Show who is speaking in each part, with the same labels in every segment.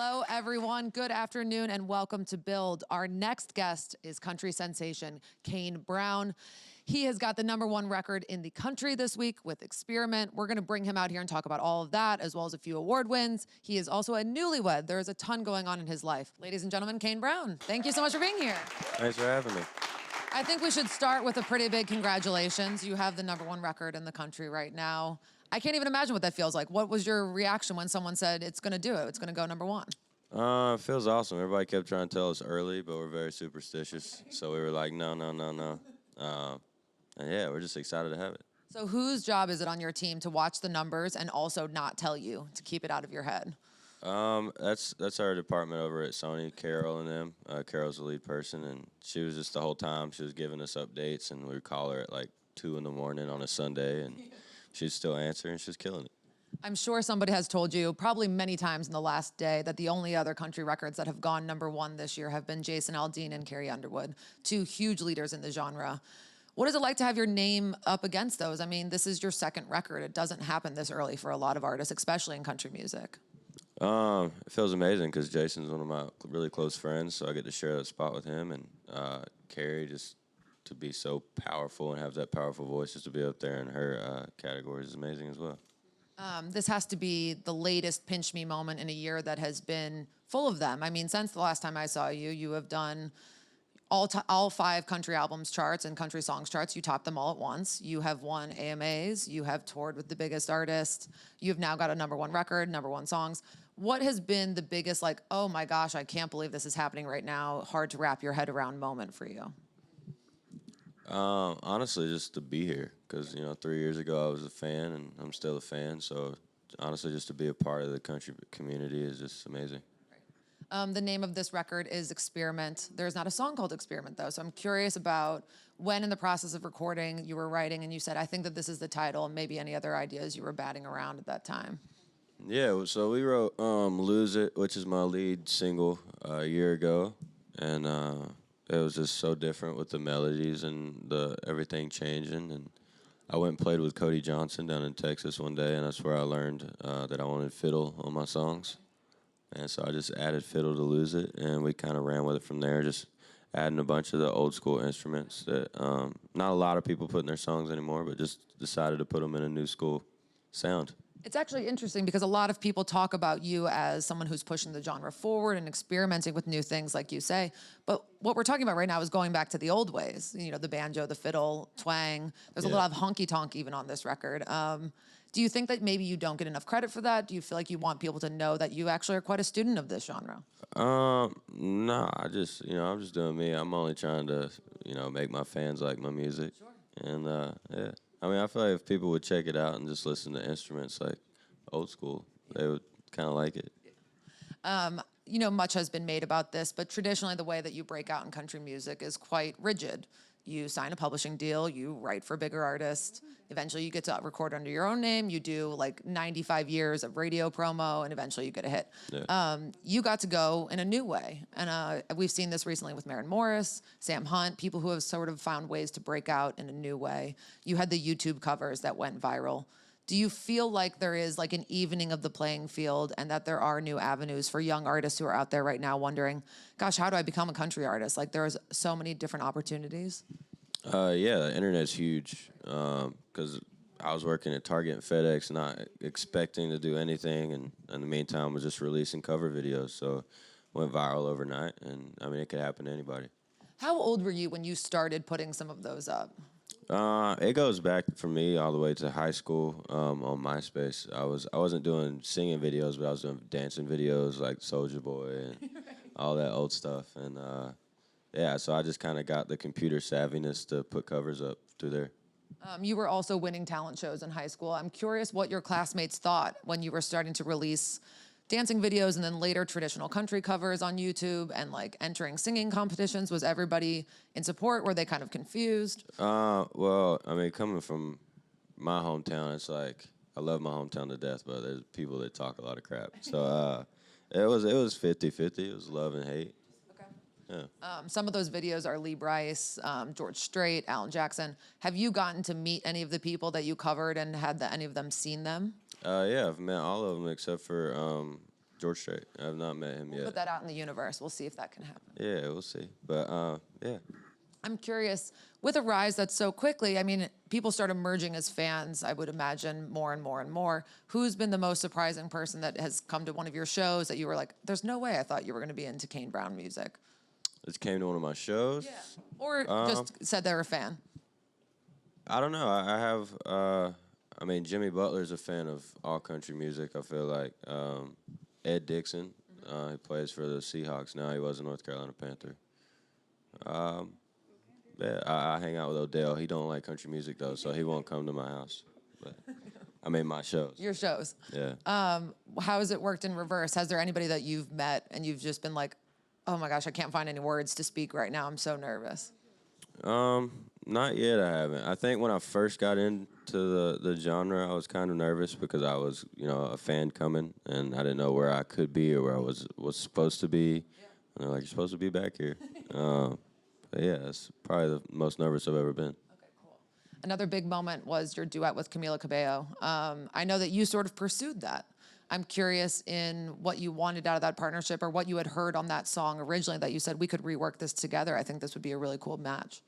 Speaker 1: Hello, everyone. Good afternoon, and welcome to Build. Our next guest is country sensation Kane Brown. He has got the #1 record in the country this week with Experiment. We're going to bring him out here and talk about all of that, as well as a few award wins. He is also a newlywed. There is a ton going on in his life. Ladies and gentlemen, Kane Brown. Thank you so much for being here.
Speaker 2: Thanks for having me.
Speaker 1: I think we should start with a pretty big congratulations. You have the #1 record in the country right now. I can't even imagine what that feels like. What was your reaction when someone said, it's going to do it, it's going to go #1?
Speaker 2: It feels awesome. Everybody kept trying to tell us early, but we're very superstitious. So we were like, no. And yeah, we're just excited to have it.
Speaker 1: So whose job is it on your team to watch the numbers and also not tell you, to keep it out of your head?
Speaker 2: That's our department over at Sony, Carol and them. Carol's the lead person, and she was just the whole time, she was giving us updates, and we would call her at like 2 in the morning on a Sunday, and she'd still answer, and she was killing it.
Speaker 1: I'm sure somebody has told you probably many times in the last day that the only other country records that have gone #1 this year have been Jason Aldean and Carrie Underwood, two huge leaders in the genre. What is it like to have your name up against those? I mean, this is your second record. It doesn't happen this early for a lot of artists, especially in country music.
Speaker 2: It feels amazing because Jason's one of my really close friends, so I get to share that spot with him, and Carrie, just to be so powerful and have that powerful voice, just to be up there in her category is amazing as well.
Speaker 1: This has to be the latest Pinch Me moment in a year that has been full of them. I mean, since the last time I saw you, you have done all 5 country albums charts and country songs charts. You topped them all at once. You have won AMAs. You have toured with the biggest artists. You've now got a #1 record, #1 songs. What has been the biggest, like, oh my gosh, I can't believe this is happening right now, hard to wrap your head around moment for you?
Speaker 2: Honestly, just to be here, because 3 years ago I was a fan, and I'm still a fan. So honestly, just to be a part of the country community is just amazing.
Speaker 1: The name of this record is Experiment. There's not a song called Experiment, though, so I'm curious about when in the process of recording you were writing and you said, I think that this is the title, and maybe any other ideas you were batting around at that time.
Speaker 2: Yeah, so we wrote Lose It, which is my lead single, a year ago, and it was just so different with the melodies and everything changing. And I went and played with Cody Johnson down in Texas one day, and that's where I learned that I wanted fiddle on my songs. And so I just added fiddle to Lose It, and we kind of ran with it from there, just adding a bunch of the old school instruments that not a lot of people put in their songs anymore, but just decided to put them in a new school sound.
Speaker 1: It's actually interesting because a lot of people talk about you as someone who's pushing the genre forward and experimenting with new things, like you say. But what we're talking about right now is going back to the old ways, the banjo, the fiddle, twang. There's a lot of honky-tonk even on this record. Do you think that maybe you don't get enough credit for that? Do you feel like you want people to know that you actually are quite a student of this genre?
Speaker 2: No, I'm just doing me. I'm only trying to, make my fans like my music.
Speaker 1: Sure.
Speaker 2: And, yeah. I mean, I feel like if people would check it out and just listen to instruments like old school, they would kind of like it.
Speaker 1: Much has been made about this, but traditionally the way that you break out in country music is quite rigid. You sign a publishing deal, you write for bigger artists, eventually you get to record under your own name, you do like 95 years of radio promo, and eventually you get a hit. Yeah. You got to go in a new way, and we've seen this recently with Maren Morris, Sam Hunt, people who have sort of found ways to break out in a new way. You had the YouTube covers that went viral. Do you feel like there is like an evening of the playing field, and that there are new avenues for young artists who are out there right now wondering, gosh, how do I become a country artist? Like, there's so many different opportunities.
Speaker 2: Yeah, the internet's huge, because I was working at Target and FedEx, not expecting to do anything, and in the meantime was just releasing cover videos. So it went viral overnight, and I mean, it could happen to anybody.
Speaker 1: How old were you when you started putting some of those up?
Speaker 2: It goes back for me all the way to high school on MySpace. I wasn't doing singing videos, but I was doing dancing videos like Soulja Boy and all that old stuff. And yeah, so I just kind of got the computer savviness to put covers up through there.
Speaker 1: You were also winning talent shows in high school. I'm curious what your classmates thought when you were starting to release dancing videos and then later traditional country covers on YouTube and like entering singing competitions. Was everybody in support? Were they kind of confused?
Speaker 2: Well, I mean, coming from my hometown, it's like I love my hometown to death, but there's people that talk a lot of crap. So it was 50-50. It was love and hate.
Speaker 1: Okay.
Speaker 2: Yeah.
Speaker 1: Some of those videos are Lee Brice, George Strait, Alan Jackson. Have you gotten to meet any of the people that you covered, and had any of them seen them?
Speaker 2: Yeah, I've met all of them except for George Strait. I have not met him yet.
Speaker 1: Put that out in the universe. We'll see if that can happen.
Speaker 2: Yeah, we'll see. But yeah.
Speaker 1: I'm curious, with a rise that's so quickly, I mean, people start emerging as fans, I would imagine, more and more and more. Who's been the most surprising person that has come to one of your shows that you were like, there's no way I thought you were going to be into Kane Brown music?
Speaker 2: This came to one of my shows.
Speaker 1: Yeah. Or just said they're a fan.
Speaker 2: I don't know. I have, I mean, Jimmy Butler's a fan of all country music, I feel like. Ed Dixon, he plays for the Seahawks now. He was a North Carolina Panther. Yeah, I hang out with Odell. He don't like country music, though, so he won't come to my house. But I mean, my shows.
Speaker 1: Your shows.
Speaker 2: Yeah.
Speaker 1: How has it worked in reverse? Has there anybody that you've met and you've just been like, oh my gosh, I can't find any words to speak right now. I'm so nervous.
Speaker 2: Not yet, I haven't. I think when I first got into the genre, I was kind of nervous because I was, a fan coming, and I didn't know where I could be or where I was supposed to be. Yeah. And they're like, you're supposed to be back here. But yeah, it's probably the most nervous I've ever been.
Speaker 1: Okay, cool. Another big moment was your duet with Camilla Kibeho. I know that you sort of pursued that. I'm curious in what you wanted out of that partnership or what you had heard on that song originally that you said, we could rework this together. I think this would be a really cool match.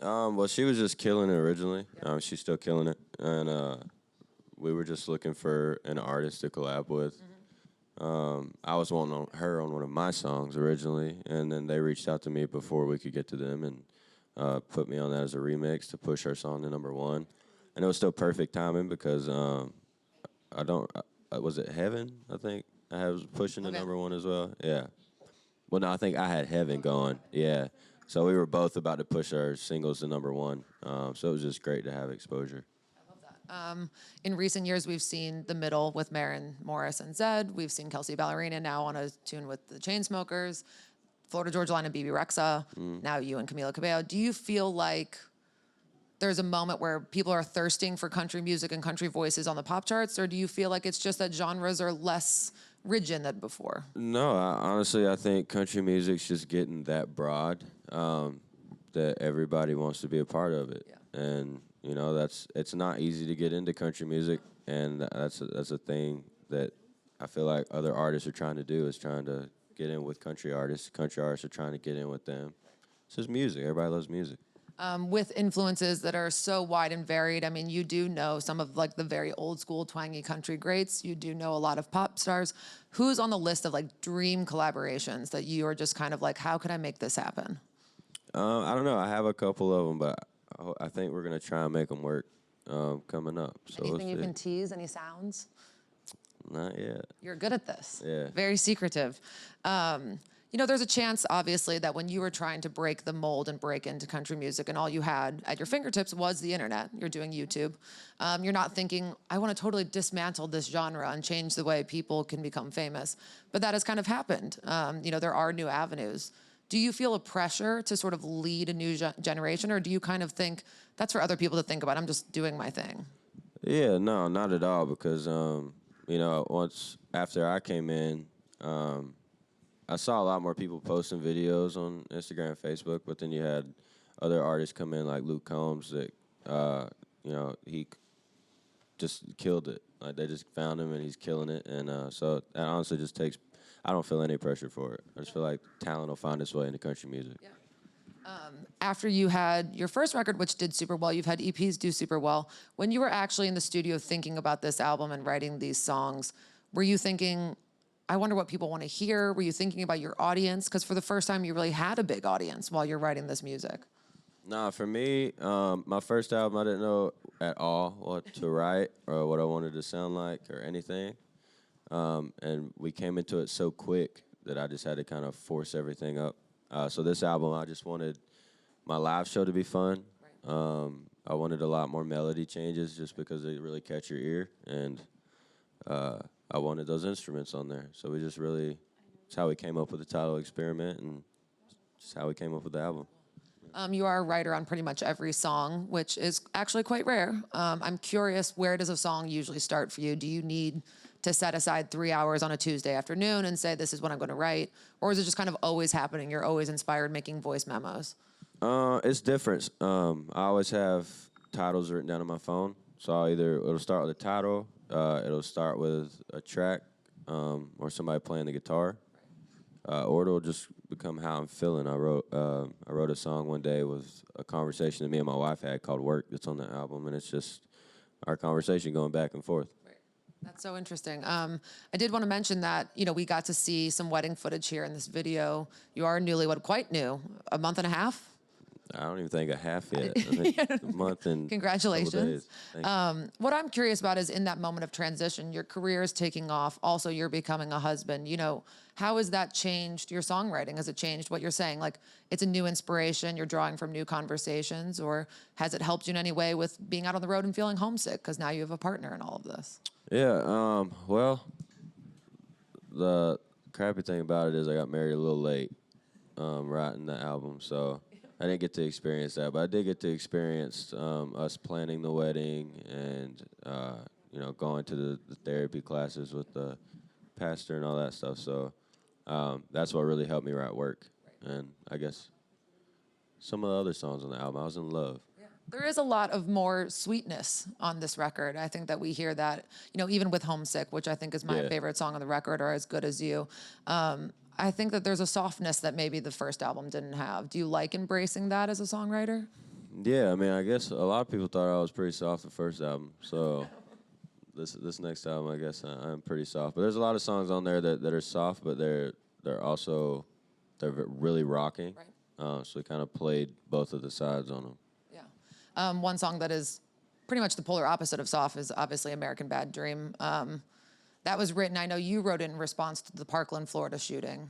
Speaker 2: Well, she was just killing it originally. She's still killing it. And we were just looking for an artist to collab with. I was wanting her on one of my songs originally, and then they reached out to me before we could get to them and put me on that as a remix to push her song to #1. And it was still perfect timing because was it Heaven? I think I was pushing to #1 as well. Yeah. Well, no, I think I had Heaven going. Yeah. So we were both about to push our singles to #1. So it was just great to have exposure.
Speaker 1: In recent years, we've seen The Middle with Maren Morris and Zedd. We've seen Kelsey Ballerina now on a tune with the Chainsmokers, Florida Georgia Line and BB Rexa, now you and Camila Cabello. Do you feel like there's a moment where people are thirsting for country music and country voices on the pop charts, or do you feel like it's just that genres are less rigid than before?
Speaker 2: No, honestly, I think country music's just getting that broad that everybody wants to be a part of it. Yeah. And it's not easy to get into country music, and that's a thing that I feel like other artists are trying to do, is trying to get in with country artists. Country artists are trying to get in with them. It's just music. Everybody loves music.
Speaker 1: With influences that are so wide and varied, I mean, you do know some of like the very old school twangy country greats. You do know a lot of pop stars. Who's on the list of like dream collaborations that you are just kind of like, how could I make this happen?
Speaker 2: I don't know. I have a couple of them, but I think we're gonna try and make them work coming up. So
Speaker 1: anything you can tease? Any sounds?
Speaker 2: Not yet.
Speaker 1: You're good at this.
Speaker 2: Yeah.
Speaker 1: Very secretive. There's a chance, obviously, that when you were trying to break the mold and break into country music and all you had at your fingertips was the internet, you're doing YouTube, you're not thinking, I want to totally dismantle this genre and change the way people can become famous. But that has kind of happened. There are new avenues. Do you feel a pressure to sort of lead a new generation, or do you kind of think, that's for other people to think about, I'm just doing my thing?
Speaker 2: Yeah, no, not at all, because, once after I came in, I saw a lot more people posting videos on Instagram and Facebook, but then you had other artists come in like Luke Combs that, he just killed it. Like they just found him and he's killing it. And so it honestly just takes, I don't feel any pressure for it. I just feel like talent will find its way into country music.
Speaker 1: Yeah. After you had your first record, which did super well, you've had EPs do super well. When you were actually in the studio thinking about this album and writing these songs, were you thinking, I wonder what people want to hear? Were you thinking about your audience? Because for the first time, you really had a big audience while you're writing this music.
Speaker 2: Nah, for me, my first album, I didn't know at all what to write or what I wanted to sound like or anything. And we came into it so quick that I just had to kind of force everything up. So this album, I just wanted my live show to be fun. Right. I wanted a lot more melody changes just because they really catch your ear. And I wanted those instruments on there. So we just really, it's how we came up with the title Experiment, and just how we came up with the album.
Speaker 1: You are a writer on pretty much every song, which is actually quite rare. I'm curious, where does a song usually start for you? Do you need to set aside 3 hours on a Tuesday afternoon and say, this is what I'm going to write? Or is it just kind of always happening? You're always inspired making voice memos?
Speaker 2: It's different. I always have titles written down on my phone. So it'll start with a title. It'll start with a track. or somebody playing the guitar, or it'll just become how I'm feeling. I wrote a song one day with a conversation that me and my wife had called "Work" that's on the album, and it's just our conversation going back and forth.
Speaker 1: That's so interesting. I did want to mention that, we got to see some wedding footage here in this video. You are newlywed, quite new, a month and a half.
Speaker 2: I don't even think a half yet. I think a month and
Speaker 1: Congratulations.
Speaker 2: couple days. Thank you.
Speaker 1: What I'm curious about is in that moment of transition, your career is taking off. Also, you're becoming a husband. How has that changed your songwriting? Has it changed what you're saying? Like, it's a new inspiration, you're drawing from new conversations, or has it helped you in any way with being out on the road and feeling homesick because now you have a partner in all of this?
Speaker 2: Yeah, well, the crappy thing about it is I got married a little late writing the album, so I didn't get to experience that. But I did get to experience us planning the wedding and, going to the therapy classes with the pastor and all that stuff. So that's what really helped me write Work. And I guess some of the other songs on the album, I was in love.
Speaker 1: There is a lot of more sweetness on this record. I think that we hear that, even with Homesick, which I think is my favorite song on the record, or As Good As You. I think that there's a softness that maybe the first album didn't have. Do you like embracing that as a songwriter?
Speaker 2: Yeah, I mean, I guess a lot of people thought I was pretty soft the first album. So this next album, I guess I'm pretty soft. But there's a lot of songs on there that are soft, but they're really rocking.
Speaker 1: Right.
Speaker 2: So we kind of played both of the sides on them.
Speaker 1: One song that is pretty much the polar opposite of soft is obviously American Bad Dream. That was written, I know you wrote it in response to the Parkland, Florida shooting.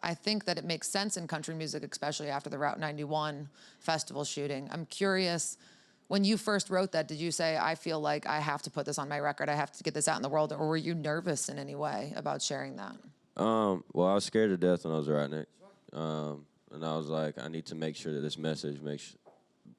Speaker 1: I think that it makes sense in country music, especially after the Route 91 festival shooting. I'm curious, when you first wrote that, did you say, I feel like I have to put this on my record, I have to get this out in the world, or were you nervous in any way about sharing that?
Speaker 2: Well, I was scared to death when I was writing it. And I was like, I need to make sure that this message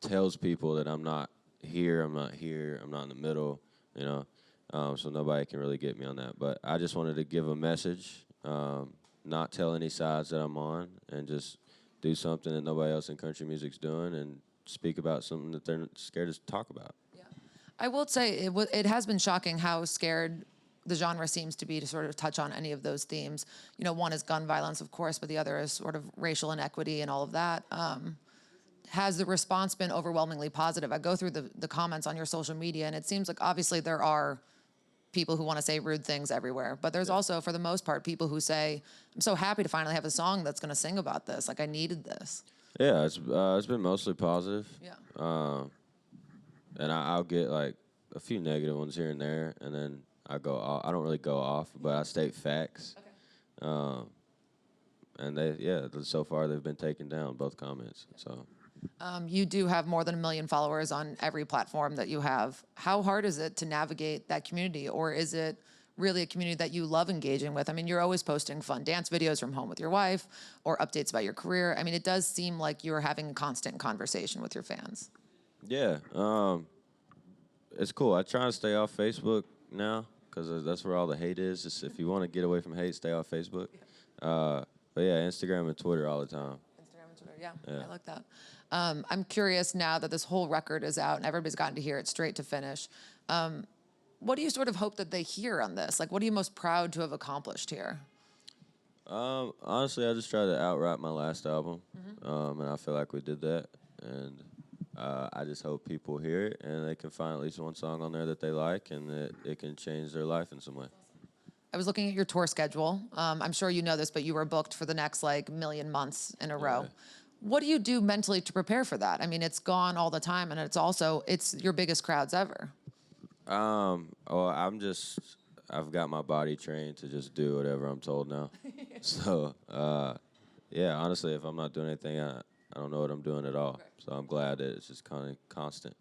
Speaker 2: tells people that I'm not here, I'm not in the middle, so nobody can really get me on that. But I just wanted to give a message, not tell any sides that I'm on, and just do something that nobody else in country music's doing, and speak about something that they're scared to talk about.
Speaker 1: Yeah, I will say it has been shocking how scared the genre seems to be to sort of touch on any of those themes. One is gun violence, of course, but the other is sort of racial inequity and all of that. Has the response been overwhelmingly positive? I go through the comments on your social media, and it seems like obviously there are people who want to say rude things everywhere, but there's also, for the most part, people who say, I'm so happy to finally have a song that's going to sing about this. Like, I needed this.
Speaker 2: Yeah, it's been mostly positive.
Speaker 1: Yeah.
Speaker 2: And I'll get like a few negative ones here and there, and then I go off. I don't really go off, but I state facts. Okay. And so far they've been taken down, both comments. So.
Speaker 1: You do have more than 1 million followers on every platform that you have. How hard is it to navigate that community, or is it really a community that you love engaging with? I mean, you're always posting fun dance videos from home with your wife or updates about your career. I mean, it does seem like you're having a constant conversation with your fans.
Speaker 2: Yeah, it's cool. I try to stay off Facebook now because that's where all the hate is. Just if you want to get away from hate, stay off Facebook. But yeah, Instagram and Twitter all the time.
Speaker 1: Instagram and Twitter, yeah. I like that. I'm curious now that this whole record is out and everybody's gotten to hear it straight to finish. What do you sort of hope that they hear on this? Like, what are you most proud to have accomplished here?
Speaker 2: Honestly, I just tried to outright my last album, and I feel like we did that. And I just hope people hear it and they can find at least one song on there that they like and that it can change their life in some way.
Speaker 1: I was looking at your tour schedule. I'm sure you know this, but you were booked for the next 1,000,000 months in a row. What do you do mentally to prepare for that? I mean, it's gone all the time, and it's your biggest crowds ever.
Speaker 2: I've got my body trained to just do whatever I'm told now. So, honestly, if I'm not doing anything, I don't know what I'm doing at all. Right. So I'm glad that it's just kind of constant.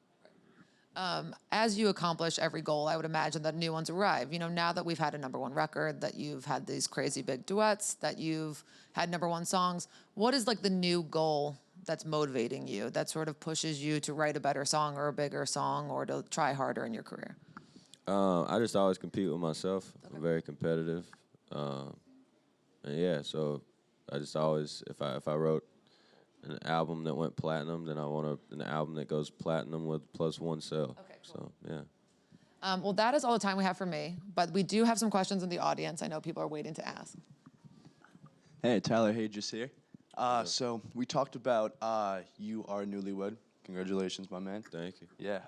Speaker 1: As you accomplish every goal, I would imagine that new ones arrive. Now that we've had a #1 record, that you've had these crazy big duets, that you've had #1 songs, what is like the new goal that's motivating you, that sort of pushes you to write a better song or a bigger song or to try harder in your career?
Speaker 2: I just always compete with myself. Okay. I'm very competitive. So I just always, if I wrote an album that went platinum, then I want an album that goes platinum with +1 sale.
Speaker 1: Okay, cool.
Speaker 2: So, yeah.
Speaker 1: Well, that is all the time we have for me, but we do have some questions in the audience. I know people are waiting to ask.
Speaker 3: Hey, Tyler Hages here. So we talked about you are newlywed. Congratulations, my man.
Speaker 2: Thank you.
Speaker 3: Yeah.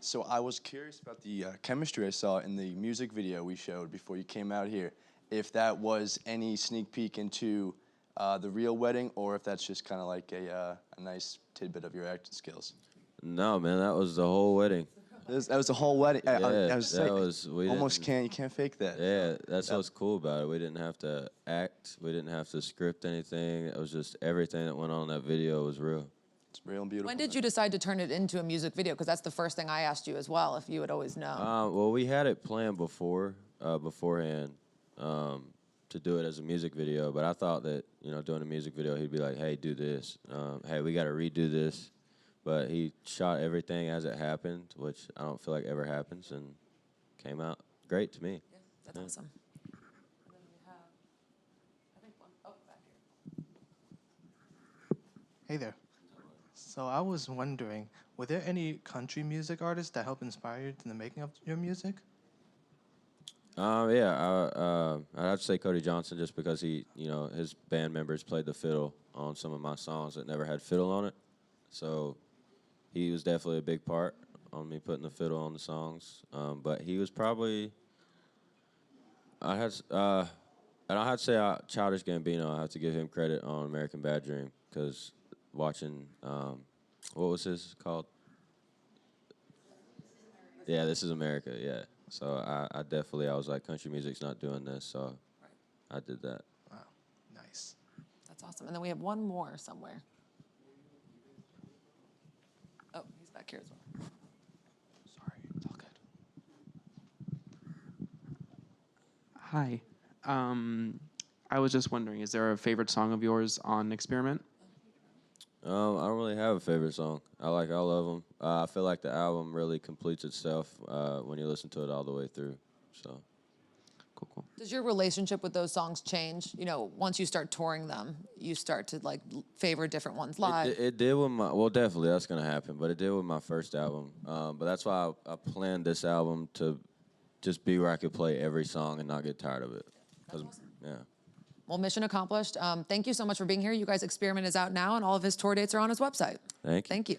Speaker 3: So I was curious about the chemistry I saw in the music video we showed before you came out here. If that was any sneak peek into the real wedding, or if that's just kind of like a nice tidbit of your acting skills.
Speaker 2: No, man, that was the whole wedding.
Speaker 3: That was the whole wedding.
Speaker 2: Yeah,
Speaker 3: I was
Speaker 2: that
Speaker 3: saying,
Speaker 2: was. We
Speaker 3: almost
Speaker 2: didn't-
Speaker 3: you can't fake that.
Speaker 2: Yeah, that's what's cool about it. We didn't have to act. We didn't have to script anything. It was just everything that went on in that video was real.
Speaker 3: It's real and beautiful.
Speaker 1: When did you decide to turn it into a music video? Because that's the first thing I asked you as well, if you would always know.
Speaker 2: Well, we had it planned beforehand, to do it as a music video. But I thought that doing a music video, he'd be like, "Hey, do this. Hey, we got to redo this." But he shot everything as it happened, which I don't feel like ever happens, and came out great to me.
Speaker 1: Yeah, that's awesome. And then we have, I think back here.
Speaker 4: Hey there. So I was wondering, were there any country music artists that helped inspire you in the making of your music?
Speaker 2: Yeah, I'd have to say Cody Johnson just because his band members played the fiddle on some of my songs that never had fiddle on it. So he was definitely a big part on me putting the fiddle on the songs. But he was probably, and I had to say Childish Gambino. I have to give him credit on American Bad Dream because watching, what was his called? Yeah, This Is America, yeah. So I was like, country music's not doing this, so I did that.
Speaker 4: Wow, nice.
Speaker 1: That's awesome. And then we have one more somewhere. Oh, he's back here as well.
Speaker 4: Sorry, it's all good.
Speaker 5: Hi. I was just wondering, is there a favorite song of yours on Experiment?
Speaker 2: I don't really have a favorite song. I like all of them. I feel like the album really completes itself when you listen to it all the way through. So,
Speaker 5: Cool.
Speaker 1: Does your relationship with those songs change? Once you start touring them, you start to favor different ones live.
Speaker 2: it did with definitely that's gonna happen. But it did with my first album. But that's why I planned this album to just be where I could play every song and not get tired of it.
Speaker 1: That's awesome.
Speaker 2: Yeah.
Speaker 1: Well, mission accomplished. Thank you so much for being here. You guys, Experiment is out now, and all of his tour dates are on his website.
Speaker 2: Thank you.
Speaker 1: Thank you.